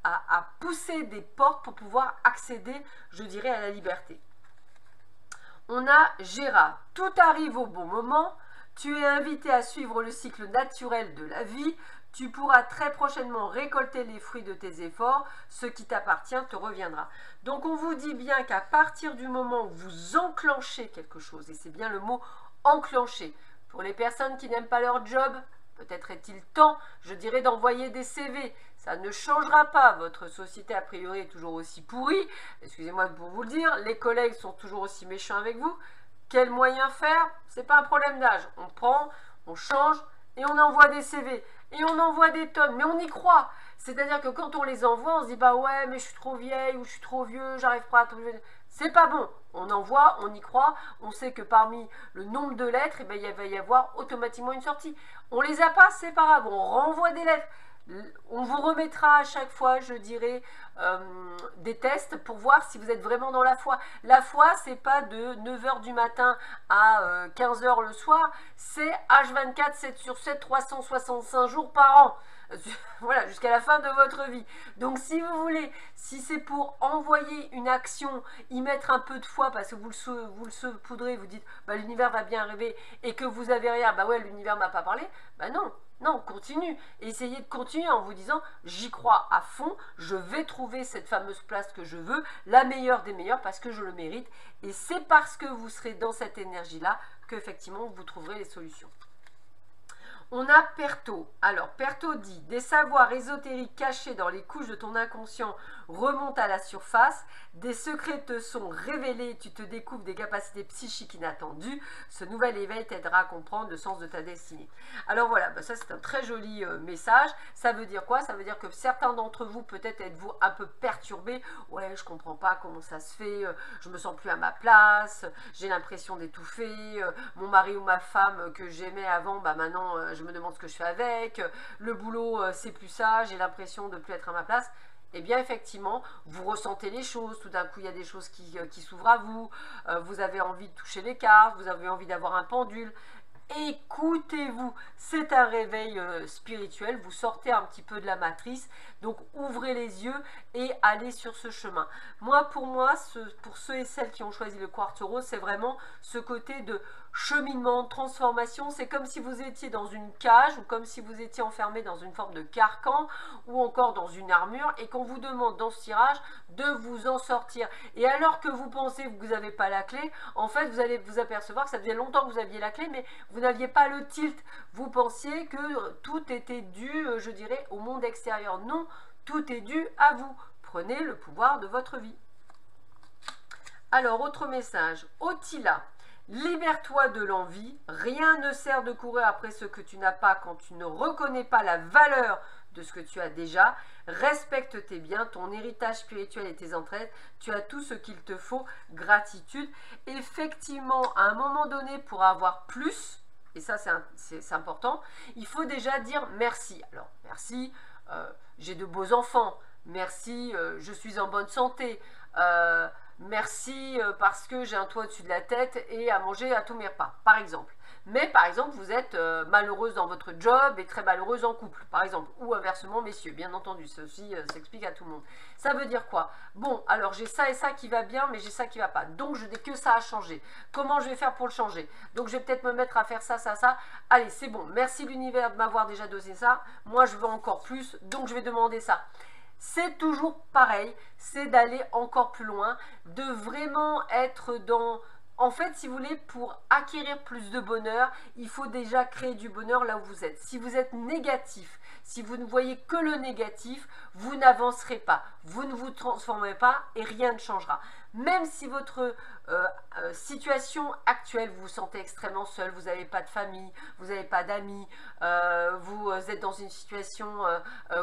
à pousser des portes pour pouvoir accéder, je dirais, à la liberté. On a Gérard, tout arrive au bon moment. Tu es invité à suivre le cycle naturel de la vie. Tu pourras très prochainement récolter les fruits de tes efforts. Ce qui t'appartient te reviendra. Donc on vous dit bien qu'à partir du moment où vous enclenchez quelque chose, et c'est bien le mot enclencher, pour les personnes qui n'aiment pas leur job, peut-être est-il temps, je dirais, d'envoyer des CV. Ça ne changera pas. Votre société, a priori, est toujours aussi pourrie. Excusez-moi pour vous le dire. Les collègues sont toujours aussi méchants avec vous. Quel moyen faire? C'est pas un problème d'âge. On prend, on change et on envoie des CV. Et on envoie des tonnes, mais on y croit. C'est-à-dire que quand on les envoie, on se dit ouais, mais je suis trop vieille ou je suis trop vieux, j'arrive pas à trouver. C'est pas bon. On envoie, on y croit. On sait que parmi le nombre de lettres, il va y avoir automatiquement une sortie. On les a pas, c'est pas grave. On renvoie des lettres. On vous remettra à chaque fois, je dirais, des tests pour voir si vous êtes vraiment dans la foi. La foi, c'est pas de 9 h du matin à 15 h le soir, c'est H24, 7 sur 7, 365 jours par an. Voilà, jusqu'à la fin de votre vie. Donc si vous voulez, si c'est pour envoyer une action, y mettre un peu de foi parce que vous le saupoudrez, vous dites l'univers va bien arriver et que vous avez rien, ouais, l'univers m'a pas parlé, non. Non, continue. Essayez de continuer en vous disant j'y crois à fond, je vais trouver cette fameuse place que je veux, la meilleure des meilleures parce que je le mérite. Et c'est parce que vous serez dans cette énergie-là qu'effectivement vous trouverez les solutions. On a Perto. Alors, Perto dit « Des savoirs ésotériques cachés dans les couches de ton inconscient remontent à la surface. Des secrets te sont révélés et tu te découvres des capacités psychiques inattendues. Ce nouvel éveil t'aidera à comprendre le sens de ta destinée. » Alors voilà, ça c'est un très joli message. Ça veut dire quoi? Ça veut dire que certains d'entre vous, peut-être êtes-vous un peu perturbés. Ouais, je comprends pas comment ça se fait. Je me sens plus à ma place. J'ai l'impression d'étouffer. Mon mari ou ma femme que j'aimais avant, maintenant... je me demande ce que je fais avec, le boulot c'est plus ça, j'ai l'impression de plus être à ma place. Eh bien effectivement, vous ressentez les choses, tout d'un coup il y a des choses qui s'ouvrent à vous, vous avez envie de toucher les cartes, vous avez envie d'avoir un pendule. Écoutez-vous, c'est un réveil spirituel, vous sortez un petit peu de la matrice, donc ouvrez les yeux et allez sur ce chemin. Pour moi, pour ceux et celles qui ont choisi le quartz rose, c'est vraiment ce côté de cheminement, de transformation. C'est comme si vous étiez dans une cage ou comme si vous étiez enfermé dans une forme de carcan ou encore dans une armure et qu'on vous demande dans ce tirage de vous en sortir. Et alors que vous pensez que vous n'avez pas la clé, en fait vous allez vous apercevoir que ça faisait longtemps que vous aviez la clé mais vous n'aviez pas le tilt. Vous pensiez que tout était dû, je dirais, au monde extérieur. Non, tout est dû à vous. Prenez le pouvoir de votre vie. Alors, autre message. Otila. Libère-toi de l'envie, rien ne sert de courir après ce que tu n'as pas quand tu ne reconnais pas la valeur de ce que tu as déjà. Respecte tes biens, ton héritage spirituel et tes entraides, tu as tout ce qu'il te faut, gratitude. Effectivement, à un moment donné, pour avoir plus, et ça c'est important, il faut déjà dire merci. Alors, merci, j'ai de beaux enfants, merci, je suis en bonne santé, merci parce que j'ai un toit au-dessus de la tête et à manger à tous mes repas, par exemple. Mais par exemple, vous êtes malheureuse dans votre job et très malheureuse en couple, par exemple. Ou inversement, messieurs, bien entendu, ceci s'explique à tout le monde. Ça veut dire quoi? Bon, alors j'ai ça et ça qui va bien, mais j'ai ça qui va pas. Donc je n'ai que ça à changer. Comment je vais faire pour le changer? Donc je vais peut-être me mettre à faire ça, ça, ça. Allez, c'est bon. Merci l'univers de m'avoir déjà donné ça. Moi, je veux encore plus, donc je vais demander ça. C'est toujours pareil, c'est d'aller encore plus loin, de vraiment être dans... En fait, si vous voulez, pour acquérir plus de bonheur, il faut déjà créer du bonheur là où vous êtes. Si vous êtes négatif, si vous ne voyez que le négatif, vous n'avancerez pas, vous ne vous transformerez pas et rien ne changera. Même si votre situation actuelle, vous vous sentez extrêmement seul, vous n'avez pas de famille, vous n'avez pas d'amis, vous êtes dans une situation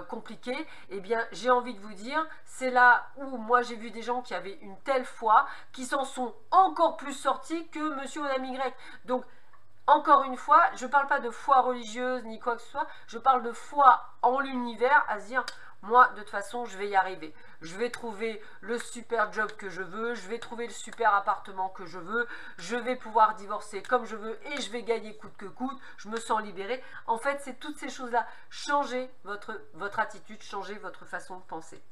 compliquée, eh bien j'ai envie de vous dire, c'est là où moi j'ai vu des gens qui avaient une telle foi, qui s'en sont encore plus sortis que monsieur ou madame Y. Donc, encore une fois, je ne parle pas de foi religieuse ni quoi que ce soit, je parle de foi en l'univers, à se dire, moi de toute façon je vais y arriver. Je vais trouver le super job que je veux, je vais trouver le super appartement que je veux, je vais pouvoir divorcer comme je veux et je vais gagner coûte que coûte, je me sens libérée. En fait, c'est toutes ces choses-là. Changez votre attitude, changez votre façon de penser.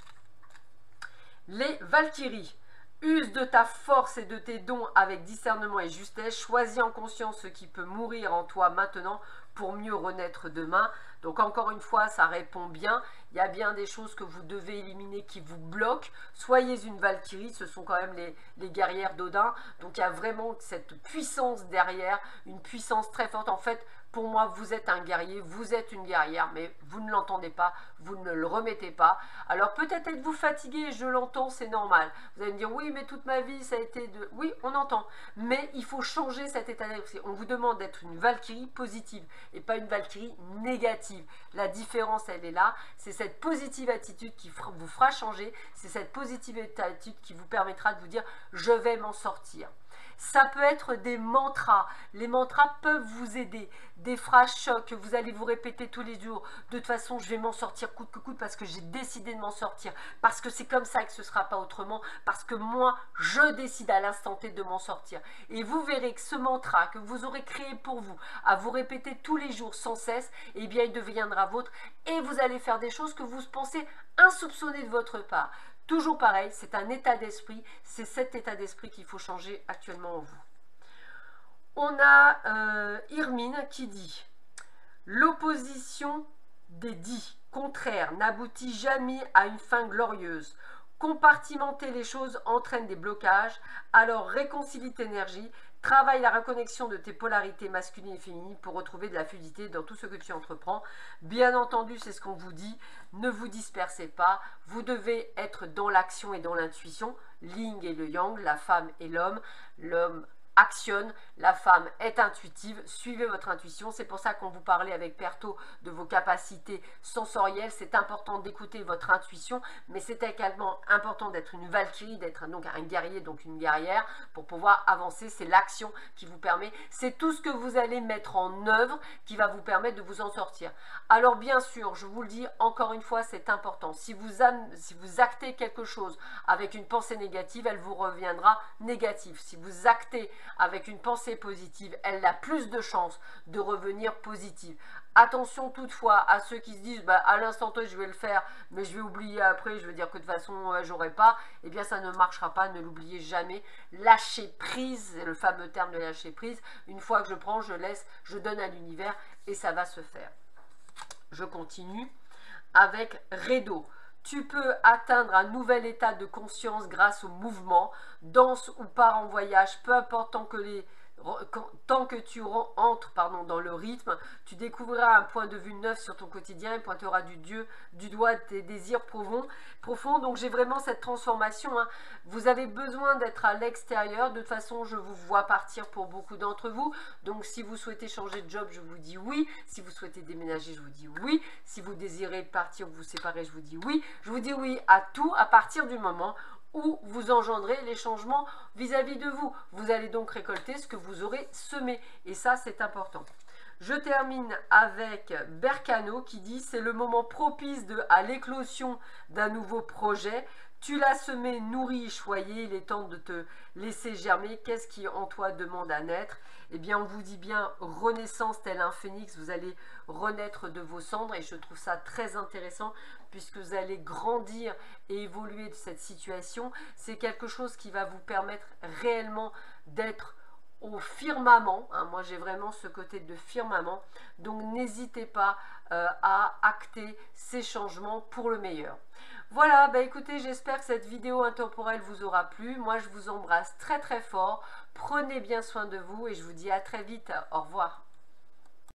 Les Valkyries. Use de ta force et de tes dons avec discernement et justesse. Choisis en conscience ce qui peut mourir en toi maintenant pour mieux renaître demain. Donc encore une fois, ça répond bien. Il y a bien des choses que vous devez éliminer qui vous bloquent. Soyez une Valkyrie, ce sont quand même les guerrières d'Odin. Donc il y a vraiment cette puissance derrière, une puissance très forte. En fait, pour moi, vous êtes un guerrier, vous êtes une guerrière, mais vous ne l'entendez pas, vous ne le remettez pas. Alors peut-être êtes-vous fatigué, je l'entends, c'est normal. Vous allez me dire, oui, mais toute ma vie, ça a été de... Oui, on entend, mais il faut changer cet état d'esprit. On vous demande d'être une Valkyrie positive et pas une Valkyrie négative. La différence, elle est là, c'est cette positive attitude qui vous fera changer, c'est cette positive attitude qui vous permettra de vous dire, je vais m'en sortir. Ça peut être des mantras. Les mantras peuvent vous aider. Des phrases chocs que vous allez vous répéter tous les jours. De toute façon, je vais m'en sortir coûte que coûte parce que j'ai décidé de m'en sortir. Parce que c'est comme ça et que ce ne sera pas autrement. Parce que moi, je décide à l'instant T de m'en sortir. Et vous verrez que ce mantra que vous aurez créé pour vous, à vous répéter tous les jours sans cesse, eh bien, il deviendra vôtre. Et vous allez faire des choses que vous pensez insoupçonnées de votre part. Toujours pareil, c'est un état d'esprit, c'est cet état d'esprit qu'il faut changer actuellement en vous. On a Irmine qui dit « L'opposition des dits contraires n'aboutit jamais à une fin glorieuse. Compartimenter les choses entraîne des blocages, alors réconcilie tes énergies, travaille la reconnexion de tes polarités masculines et féminines pour retrouver de la fluidité dans tout ce que tu entreprends. Bien entendu, c'est ce qu'on vous dit, ne vous dispersez pas, vous devez être dans l'action et dans l'intuition, l'yin et le yang, la femme et l'homme actionne, la femme est intuitive, suivez votre intuition, c'est pour ça qu'on vous parlait avec Perto de vos capacités sensorielles, c'est important d'écouter votre intuition, mais c'est également important d'être une Valkyrie, d'être donc un guerrier, donc une guerrière, pour pouvoir avancer, c'est l'action qui vous permet, c'est tout ce que vous allez mettre en œuvre qui va vous permettre de vous en sortir. Alors bien sûr, je vous le dis encore une fois, c'est important, si vous actez quelque chose avec une pensée négative, elle vous reviendra négative, si vous actez avec une pensée positive, elle a plus de chances de revenir positive. Attention toutefois à ceux qui se disent bah, à l'instant T je vais le faire mais je vais oublier après, je veux dire que de toute façon j'aurai pas, eh bien ça ne marchera pas, ne l'oubliez jamais. Lâcher prise, c'est le fameux terme de lâcher prise, une fois que je prends, je laisse, je donne à l'univers et ça va se faire. Je continue avec Redo. Tu peux atteindre un nouvel état de conscience grâce au mouvement, danse ou pars en voyage, peu importe tant que tu entres dans le rythme, tu découvriras un point de vue neuf sur ton quotidien et pointeras du doigt tes désirs profonds. Donc j'ai vraiment cette transformation. Hein. Vous avez besoin d'être à l'extérieur. De toute façon, je vous vois partir pour beaucoup d'entre vous. Donc si vous souhaitez changer de job, je vous dis oui. Si vous souhaitez déménager, je vous dis oui. Si vous désirez partir ou vous séparer, je vous dis oui. Je vous dis oui à tout à partir du moment où vous engendrez les changements vis-à-vis de vous. Vous allez donc récolter ce que vous aurez semé. Et ça, c'est important. Je termine avec Bercano qui dit: c'est le moment propice à l'éclosion d'un nouveau projet. Tu l'as semé, nourri, choyé, il est temps de te laisser germer. Qu'est-ce qui en toi demande à naître? Eh bien, on vous dit bien renaissance tel un phénix, vous allez renaître de vos cendres et je trouve ça très intéressant puisque vous allez grandir et évoluer de cette situation. C'est quelque chose qui va vous permettre réellement d'être au firmament, hein. Moi j'ai vraiment ce côté de firmament, donc n'hésitez pas à acter ces changements pour le meilleur. Voilà, bah écoutez, j'espère que cette vidéo intemporelle vous aura plu. Moi je vous embrasse très très fort, prenez bien soin de vous et je vous dis à très vite, au revoir.